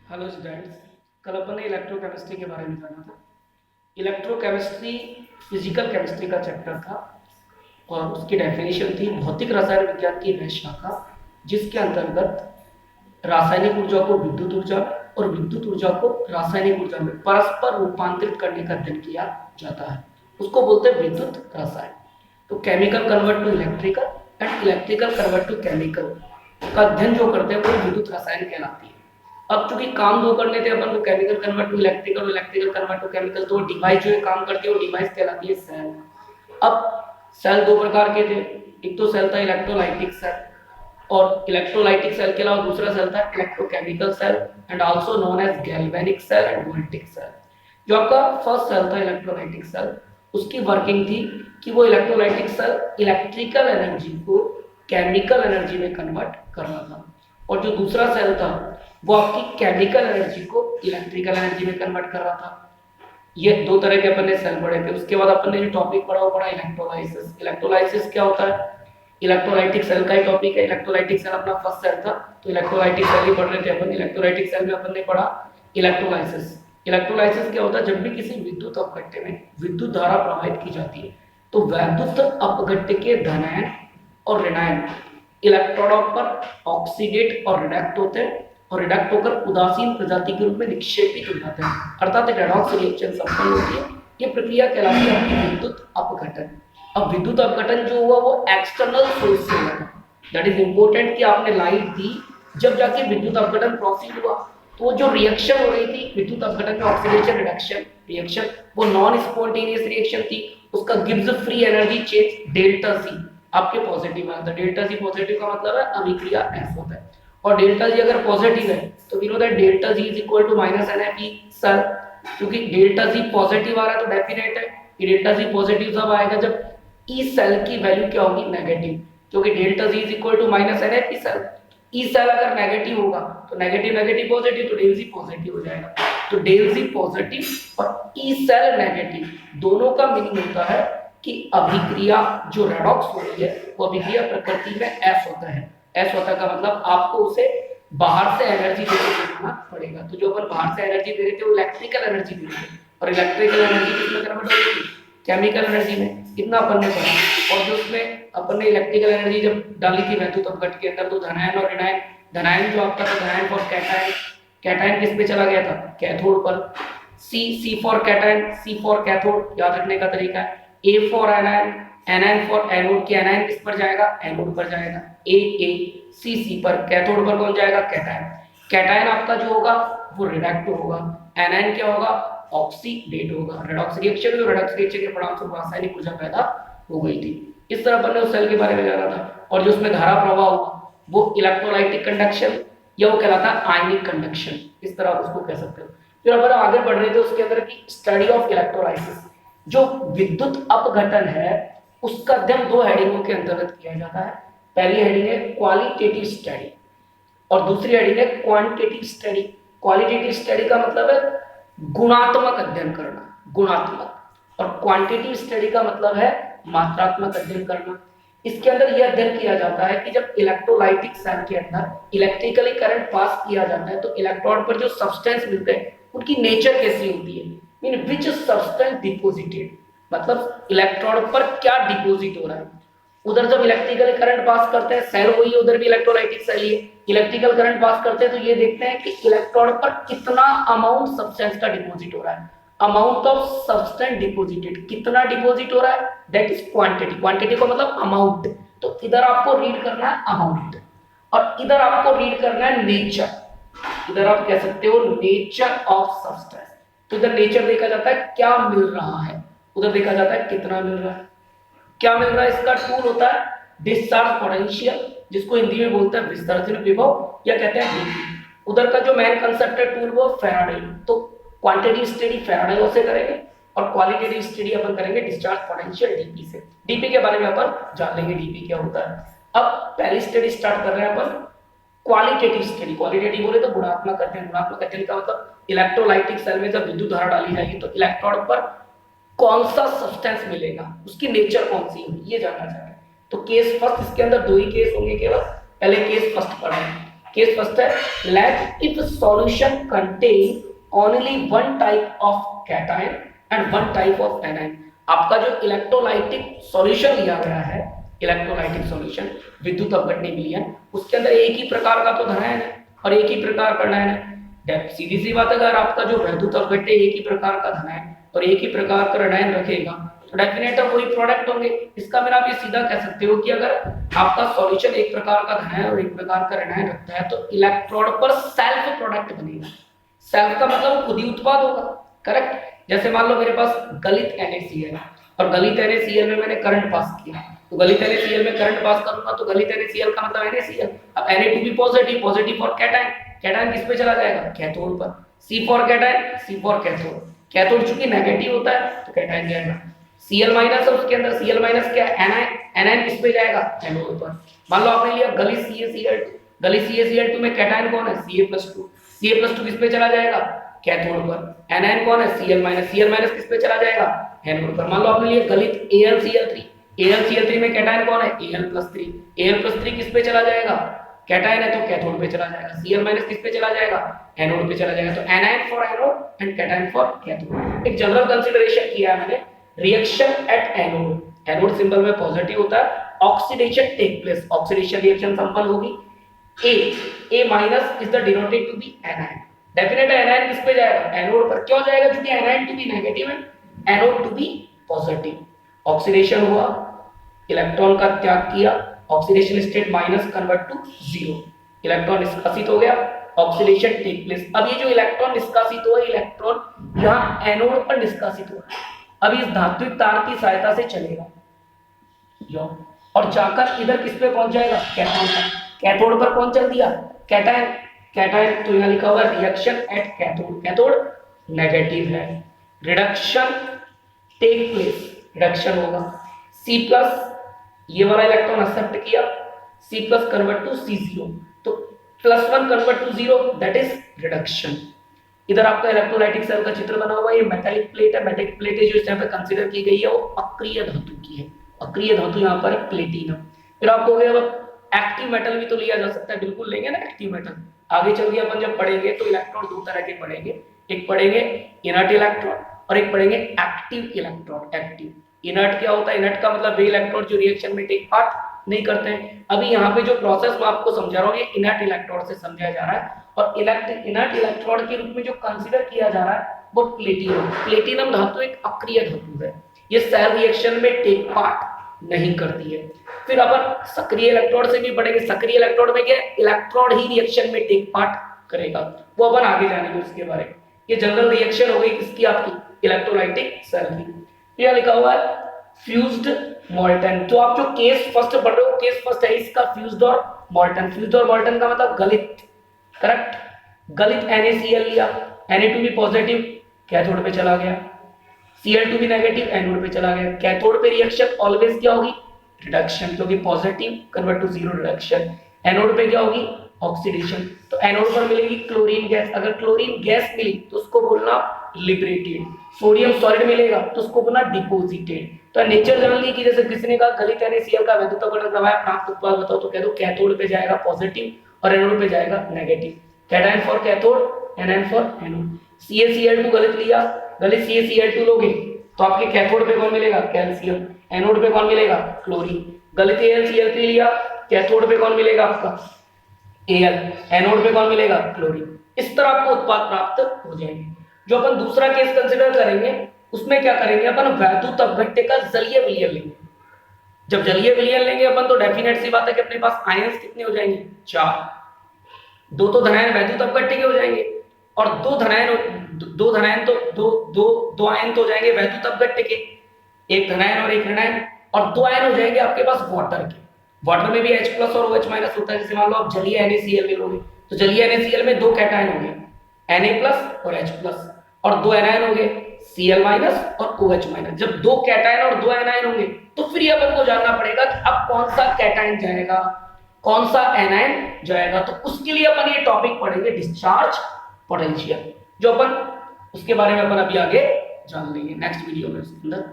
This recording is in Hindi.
Hello students. कल अपन ने इलेक्ट्रोकेमिस्ट्री के बारे में जाना था। इलेक्ट्रोकेमिस्ट्री फिजिकल केमिस्ट्री का चैप्टर था और उसकी डेफिनेशन थी भौतिक रसायन विज्ञान की वह शाखा जिसके अंतर्गत रासायनिक ऊर्जा को विद्युत ऊर्जा में और विद्युत ऊर्जा को रासायनिक ऊर्जा में परस्पर रूपांतरित करने का अध्ययन किया जाता है। उसको बोलते हैं विद्युत रसायन। तो chemical convert to electrical and electrical convert to chemical का अध्ययन जो करते हैं वो विद्युत रसायन कहलाती है। अब चूंकि काम दो करने थे अपन को, chemical convert to electrical, electrical convert to chemical, तो डिवाइस जो है काम करती है वो डिवाइस कहलाती है सेल। अब सेल दो प्रकार के थे, एक तो सेल था इलेक्ट्रोलाइटिक सेल और इलेक्ट्रोलाइटिक सेल के अलावा दूसरा सेल था electrochemical cell and also known as galvanic cell and voltaic cell. जो आपका फर्स्ट सेल था इलेक्ट्रोलाइटिक सेल, उसकी वर्किंग थी कि वो इलेक्ट्रोलाइटिक सेल इलेक्ट्रिकल एनर्जी को केमिकल एनर्जी में कन्वर्ट करना था और जो दूसरा सेल था वो आपकी केमिकल एनर्जी को इलेक्ट्रिकल एनर्जी में कन्वर्ट कर रहा था। ये दो तरह के अपन ने सेल पढ़े थे। उसके बाद अपन ने जो टॉपिक पढ़ा वो पढ़ा इलेक्ट्रोलाइसिस। इलेक्ट्रोलाइसिस क्या होता है? इलेक्ट्रोलाइटिक सेल का ही टॉपिक है। इलेक्ट्रोलाइटिक सेल अपना फर्स्ट सेल था तो इलेक्ट्रोलाइटिक सेल ही पढ़ रहे थे अपन। इलेक्ट्रोलाइटिक सेल में अपन ने पढ़ा इलेक्ट्रोलाइसिस। इलेक्ट्रोलाइसिस क्या होता है? जब भी किसी विद्युत अपघट्य में विद्युत धारा प्रवाहित की जाती है तो वैद्युत अपघट्य के धनायन और ऋणायन इलेक्ट्रोडों पर ऑक्सीडेट और रिडक्ट होते हैं और रिडक्ट होकर उदासीन प्रजाति के रूप में निक्षेपित हो जाते हैं, अर्थात एक रेडॉक्स रिएक्शन संपन्न होती है। ये प्रक्रिया कहलाती है आपकी विद्युत अपघटन। अब विद्युत अपघटन जो हुआ वो एक्सटर्नल सोर्स से हुआ। दैट इज इंपॉर्टेंट कि आपने लाइट दी, जब जाके विद्युत अपघटन प्रोसीड हुआ तो जो रिएक्शन हो रही थी विद्युत अपघटन में ऑक्सीडेशन रिडक्शन रिएक्शन, वो नॉन स्पॉन्टेनियस रिएक्शन थी। उसका Gibbs free energy change delta C आपके पॉजिटिव आता है। डेल्टा सी पॉजिटिव का मतलब है अभिक्रिया एफ होता है और डेल्टा जी अगर पॉजिटिव है तो we know that delta G is equal to minus nFE cell. क्योंकि डेल्टा जी पॉजिटिव आ रहा है तो डेफिनेट है कि डेल्टा जी पॉजिटिव तब आएगा जब ई सेल की वैल्यू क्या होगी? नेगेटिव। क्योंकि delta G is equal to minus nFE cell. E cell अगर नेगेटिव होगा तो नेगेटिव नेगेटिव पॉजिटिव तो डेल जी पॉजिटिव हो जाएगा। तो डेल जी पॉजिटिव और ई सेल नेगेटिव दोनों का मीनिंग होता है कि अभिक्रिया जो रेडॉक्स हो रही है वो अभिक्रिया प्रकृति में एफ होता है। एस होता का मतलब आपको उसे बाहर से एनर्जी देके बनाना पड़ेगा। तो जो अपन बाहर से एनर्जी दे रहे थे वो इलेक्ट्रिकल एनर्जी दे रहे थे और इलेक्ट्रिकल एनर्जी किसमें कन्वर्ट हो रही थी? केमिकल एनर्जी में। इतना अपन ने पढ़ा। और जो उसमें अपन ने इलेक्ट्रिकल एनर्जी जब डाली थी वैद्युत अपघट्य के अंदर तो धनायन और ऋणायन, धनायन जो आपका था धनायन फॉर कैटायन, कैटायन किस पे चला गया था? कैथोड पर। C for cation, C for cathode, याद रखने का तरीका है। A for anion, anion for anode, की एनायन किस पर जाएगा? एनोड पर जाएगा। ए सी पर, कैथोड पर कौन जाएगा? कैटायन। कैटायन आपका जो होगा वो रिडक्ट होगा, एनायन क्या होगा? ऑक्सीडेट होगा। रेडॉक्स रिएक्शन में रेडॉक्स रिएक्शन के परिणामस्वरूप रासायनिक ऊर्जा पैदा हो गई थी। इस तरह अपन ने उस सेल के बारे में जाना था। और जो उसमें धारा प्रवाह हुआ वो इलेक्ट्रोलाइटिक कंडक्शन या वो कहलाता है आयनिक कंडक्शन, इस तरह आप उसको कह सकते हो। फिर अपन आगे बढ़ रहे थे उसके अंदर की स्टडी ऑफ इलेक्ट्रोलाइसिस। जो विद्युत अपघटन है उसका अध्ययन दो हेडिंगों के अंतर्गत किया जाता है। पहली हेडिंग है क्वालिटेटिव स्टडी और दूसरी हेडिंग है क्वांटिटेटिव स्टडी। क्वालिटेटिव स्टडी का मतलब है गुणात्मक अध्ययन करना, गुणात्मक, और क्वांटिटेटिव स्टडी का मतलब है मात्रात्मक अध्ययन करना। इसके अंदर यह अध्ययन किया जाता है कि जब इलेक्ट्रोलाइटिक सेल के अंदर इलेक्ट्रिकली करंट पास किया जाता है तो इलेक्ट्रॉन पर जो सब्सटेंस मिलते हैं उनकी नेचर कैसी होती है, मीन विच सब्सटेंस डिपोजिटेड, मतलब इलेक्ट्रॉन पर क्या डिपोजिट हो रहा है। उधर जब इलेक्ट्रिकल करंट पास करते हैं, सेल वही है, उधर भी इलेक्ट्रोलाइटिक सेल ही है, इलेक्ट्रिकल करंट पास करते हैं तो ये देखते हैं कि इलेक्ट्रॉन पर कितना अमाउंट सब्सटेंस का डिपॉजिट हो रहा है। अमाउंट ऑफ सब्सटेंस डिपॉजिटेड, कितना डिपॉजिट हो रहा है, दैट इज क्वांटिटी। क्वांटिटी का मतलब अमाउंट। तो इधर आपको रीड करना है अमाउंट और इधर आपको रीड करना है नेचर। इधर आप कह सकते हो नेचर ऑफ सब्सटेंस। तो इधर नेचर देखा जाता है क्या मिल रहा है, उधर देखा जाता है कितना मिल रहा है। क्या मिल रहा है? इसका टूल होता है डिस्चार्ज पोटेंशियल, जिसको हिंदी में बोलते हैं विसर्जन विभव या कहते हैं डीपी। उधर का जो मेन कंसेप्ट है टूल वो फैराडे। तो क्वांटिटेटिव स्टडी फैराडे से करेंगे और क्वालिटेटिव स्टडी अपन करेंगे डिस्चार्ज पोटेंशियल डीपी से। डीपी के बारे में अपन जान लेंगे डीपी क्या होता है। अब पहली स्टडी स्टार्ट कर रहे हैं अपन क्वालिटेटिव स्टडी। क्वालिटेटिव बोले तो गुणात्मक अध्ययन। गुणात्मक अध्ययन का मतलब इलेक्ट्रोलाइटिक सेल में जब विद्युत धारा डाली जाएगी तो इलेक्ट्रॉन पर कौन सा सब्सटेंस मिलेगा, उसकी नेचर कौन सी होगी, ये जानना चाहते हैं। तो केस फर्स्ट, इसके अंदर दो ही केस होंगे केवल। पहले केस फर्स्ट पढ़ें। केस फर्स्ट है, let if solution contain only one type of cation and one type of anion. आपका जो इलेक्ट्रोलाइटिक सॉल्यूशन लिया गया है, इलेक्ट्रोलाइटिक सॉल्यूशन विद्युत अपघटनीय विलयन, उसके अंदर एक ही प्रकार का तो धनायन है और एक ही प्रकार का आयन है। सीधी सी बात है, अगर आपका जो वैद्युत अपघट्य एक ही प्रकार का धनायन और एक ही प्रकार का ऋणायन रखेगा तो डेफिनेट वही प्रोडक्ट होंगे। इसका मतलब आप ये सीधा कह सकते हो कि अगर आपका सॉल्यूशन एक प्रकार का धनायन और एक प्रकार का ऋणायन रखता है तो इलेक्ट्रोड पर सेल्फ प्रोडक्ट बनेगा। सेल्फ का मतलब खुद ही उत्पाद होगा, करेक्ट। जैसे मान लो मेरे पास गलित NaCl और गलित NaCl में मैंने करंट पास किया, तो गलित NaCl में करंट पास करूंगा तो गलित NaCl का मतलब NaCl। अब Na2 positive, positive for cation, cation किस पे चला जाएगा, कैथोड पर। C for cation, C for cathode, cathode चूंकि नेगेटिव होता है तो कैटायन जाएगा। Cl माइनस है उसके अंदर, Cl माइनस क्या है, एनायन, एनायन किस पे जाएगा, एनोड पर। मान लो आपने लिया गलित CaCl2, गलित CaCl2 में कैटायन कौन है, Ca+2, Ca+2 किस पे चला जाएगा, कैथोड पर। एनायन कौन है, Cl माइनस, Cl माइनस किस पे चला जाएगा, एनोड पर। मान लो आपने लिया गलित AlCl3, AlCl3 में कैटायन कौन है, Al+3, Al+3 किस पे चला जाएगा, कैटायन है तो कैथोड पे चला जाएगा। Cl माइनस किस पे चला जाएगा, एनोड पे चला जाएगा। तो anion for anode and cation for cathode. एक जनरल कंसीडरेशन किया है मैंने, reaction at anode, anode symbol में पॉजिटिव होता है, oxidation take place, oxidation reaction संपन्न होगी। A minus is the denoted to be anion, definite anion किस पे जाएगा, एनोड पर। क्यों जाएगा, क्योंकि एनायन टू बी नेगेटिव है, anode to be positive. Oxidation हुआ, इलेक्ट्रॉन का त्याग किया, oxidation state minus convert to 0, electron निष्कासित हो गया, ऑक्सीडेशन टेक प्लेस। अब ये जो इलेक्ट्रॉन निष्कासित हुआ, इलेक्ट्रॉन यहाँ एनोड पर निष्कासित हुआ, अब इस धात्विक तार की सहायता से चलेगा और जाकर इधर किस पे पहुंच जाएगा, कैथोड पर। कैथोड पर कौन चल दिया, कैटायन, कैटायन तो यहाँ लिखा हुआ reaction at cathode, cathode negative है, रिडक्शन टेक प्लेस, रिडक्शन होगा। C+ ये वाला इलेक्ट्रॉन एक्सेप्ट किया, C+ कन्वर्ट टू C0, तो +1 convert to 0 that is reduction. इधर आपका इलेक्ट्रोलाइटिक सेल का चित्र बना हुआ है, ये मेटालिक प्लेट है, मेटालिक प्लेट है जो इस टाइम पे कंसीडर की गई है वो अक्रिय धातु की है, अक्रिय धातु यहाँ पर है प्लेटिनम। फिर आप कहोगे अब एक्टिव मेटल भी तो लिया जा सकता है, बिल्कुल लेंगे ना एक्टिव मेटल। आगे चल के अपन जब पढ़ेंगे तो इलेक्ट्रॉन दो तरह के पढ़ेंगे, एक पढ़ेंगे इनर्ट इलेक्ट्रॉन और एक पढ़ेंगे एक्टिव इलेक्ट्रॉन। एक्टिव, इनर्ट क्या होता है, इनर्ट का मतलब वे इलेक्ट्रॉन जो रिएक्शन में टेक पार्ट नहीं करते हैं। अभी यहाँ पे जो प्रोसेस मैं आपको समझा रहा हूँ ये इनर्ट इलेक्ट्रॉन से समझाया जा रहा है और इनर्ट इलेक्ट्रॉन के रूप में जो कंसीडर किया जा रहा है वो प्लेटिनम। प्लेटिनम धातु एक अक्रिय धातु है, ये सेल रिएक्शन में टेक पार्ट नहीं करती है। फिर अपन सक्रिय इलेक्ट्रोड से भी पढ़ेंगे, सक्रिय इलेक्ट्रोड में क्या इलेक्ट्रॉन ही रिएक्शन में टेक पार्ट करेगा, वो अपन आगे जानेंगे उसके बारे में। ये जनरल रिएक्शन हो गई किसकी, आपकी इलेक्ट्रोलाइटिक सेल की। यह लिखा हुआ है फ्यूज्ड मॉल्टन, तो आप जो केस फर्स्ट पढ़ रहे हो केस फर्स्ट है इसका फ्यूज्ड और मॉल्टन। फ्यूज्ड और मॉल्टन का मतलब गलित, करेक्ट। गलित NaCl लिया, Na2 भी पॉजिटिव कैथोड पे चला गया, Cl2 भी नेगेटिव एनोड पे चला गया। कैथोड पे रिएक्शन ऑलवेज क्या होगी, रिडक्शन, क्योंकि positive convert to 0 reduction. Anode पे क्या होगी, ऑक्सीडेशन। तो एनोड पर मिलेगी क्लोरीन गैस, अगर क्लोरीन गैस मिली तो उसको बोलना लिबरेटेड। सोडियम सॉलिड मिलेगा तो उसको बोलना डिपोजिटेड। तो नेचर जान ली कि जैसे किसी ने कहा गलित NaCl का वैद्युत अपघटन प्रभाव प्राप्त उत्पाद बताओ, तो कह दो कैथोड पे जाएगा पॉजिटिव और एनोड पे जाएगा negative. Cation for cathode, anion for anode. CaCl2 गलित लिया, गलित CaCl2 लोगे तो आपके कैथोड पे कौन मिलेगा, कैल्शियम। एनोड पे कौन मिलेगा, क्लोरीन। गलित AlCl3 लिया, कैथोड पे कौन मिलेगा आपका Al, एनोड पे कौन मिलेगा, क्लोरीन। इस तरह आपको उत्पाद प्राप्त हो जाएंगे। जो अपन दूसरा केस कंसीडर करेंगे उसमें क्या करेंगे, अपन वैद्युत अपघट्य का जलीय विलयन लेंगे। जब जलीय विलयन लेंगे अपन तो डेफिनेट सी बात है कि अपने पास आयंस कितने हो जाएंगे, 4। दो तो धनायन वैद्युत अपघट्य के हो जाएंगे और दो धनायन तो दो आयन तो हो जाएंगे वैद्युत अपघट्य के, एक धनायन और एक ऋणायन, और दो आयन हो जाएंगे आपके पास वाटर के। वाटर में भी H+ और OH- होता है। जैसे मान लो आप जलीय NaCl ले लोगे तो जलीय NaCl में दो कैटायन होंगे Na+ और H+, और दो एनायन होंगे Cl- और OH-। जब दो कैटायन और दो एनायन होंगे तो फिर अपन को जानना पड़ेगा कि अब कौन सा कैटायन जाएगा कौन सा एनायन जाएगा। तो उसके लिए अपन ये टॉपिक पढ़ेंगे डिस्चार्ज पोटेंशियल, जो अपन उसके बारे में अपन अभी आगे जान लेंगे नेक्स्ट वीडियो में उसके अंदर।